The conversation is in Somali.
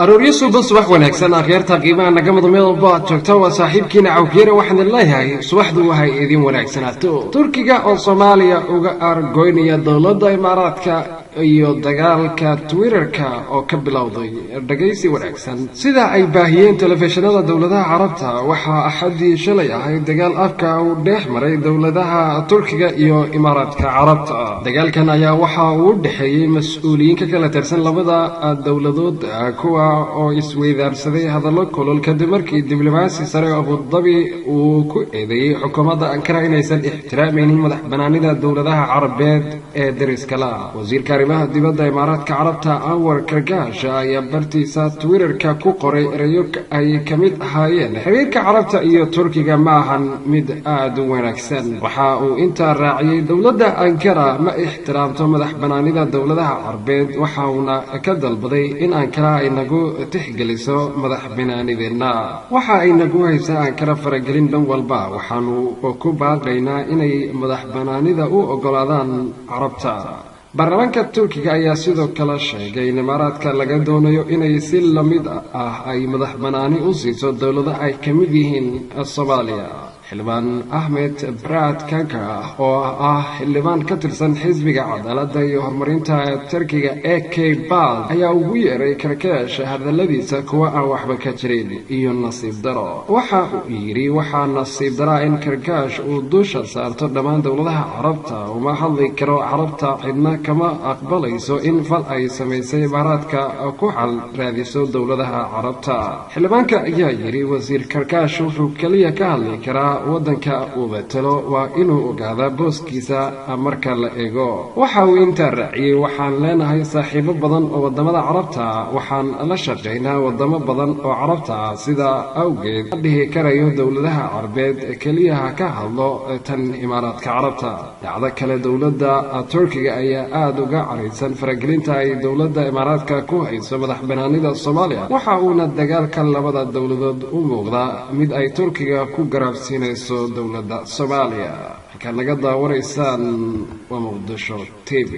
arooryo suuban subax wanaagsan akhyaarta qiimaha naga mudmeel baad joogto waa saaxiibkiina cawkiyere waxaan leeyahay subaxdu waxay idin wanaagsanaato Turkiga oo Soomaaliya uga argoynaya dawladda Imaaraadka iyo dagaalka Twitterka oo ka bilowday dhageysi wanaagsan sida ay baahiyeen telefishinada dawladaha Carabta waxa axadii shalay ahayd dagaal afka uu dhex maray dawladaha Turkiga iyo Imaaraadka Carabta dagaalkan ayaa waxa uu dhaxeeyay mas'uuliyiin ka kala tirsan labada dawladood kuwa oo isweydaarsaday hadallo kulul kadib markii diblomaasi sare Abu Dhabi uu ku eedeeyay xukuumadda Ankara inaysan ixtiraamaynin madaxbannaanida dawladaha Carabeed ee dariska la wasiirka arrimaha dibadda Imaaraadka Carabta Anwar Kargash ayaa bartiisa Twitterka ku qoray erayo ay kamid ahaayeen xiriirka Carabta iyo Turkiga ma ahan mid aad u wanaagsan waxa uu inta raaciyay dawladda Ankara ma ixtiraamto madaxbannaanida dawladaha Carabeed waxa uu ka dalbaday in Ankara ay nagu tixgeliso madaxbannaanideena waxa ay nagu haysaa Ankara faragelin dhan walba waxaanu ku baaqaynaa inay madaxbannaanida u ogolaadaan Carabta baarlamaanka Turkiga ayaa sidoo kale sheegay in Imaaraadka laga doonayo inay si la mid ah ay madaxbannaani u siiso dawladaha ay ka mid yihiin Soomaaliya xildhibaan Ahmed Brad Kanka oo ah xildhibaan ka tirsan xisbiga cadaaladda iyo horumarinta Turkiga AK Bal ayaa ugu yeeray Kargash hadaladiisa kuwa aan waxba ka jirin iyo nasiib daro waxa uu yiri waxa nasiib daro in Kargash uu dusha saarto dhammaan dawladaha Carabta uma hadli karo Carabta cidna kama aqbalayso in fal ay sameysay Imaaraadka ku xal raadiso dawladaha Carabta xildhibaanka ayaa yiri wasiir Kargash wuxuu kaliya ka hadli karaa waddanka uu batalo waa inuu ogaado booskiisa marka la eego waxa uu inta raaciyay waxaan leenahay saaxiibo badan oo wadamada Carabta waxaan la shaqeynaa wadamo badan oo Carabta sida awgeed dhihi karayo dawladaha Carabeed kaliya ka hadlo tan Imaaraadka Carabta dhacdo kale dawladda Turkiga ayaa aad uga careysan faragelinta ay dawladda Imaaraadka ku hayso madaxbannaanida Soomaaliya waxa uuna dagaalka labada dawladood u muuqdaa mid ay Turkiga ku garabsiinayso dawladda Soomaaliya ka naga daawareysaan waa Muqdisho TV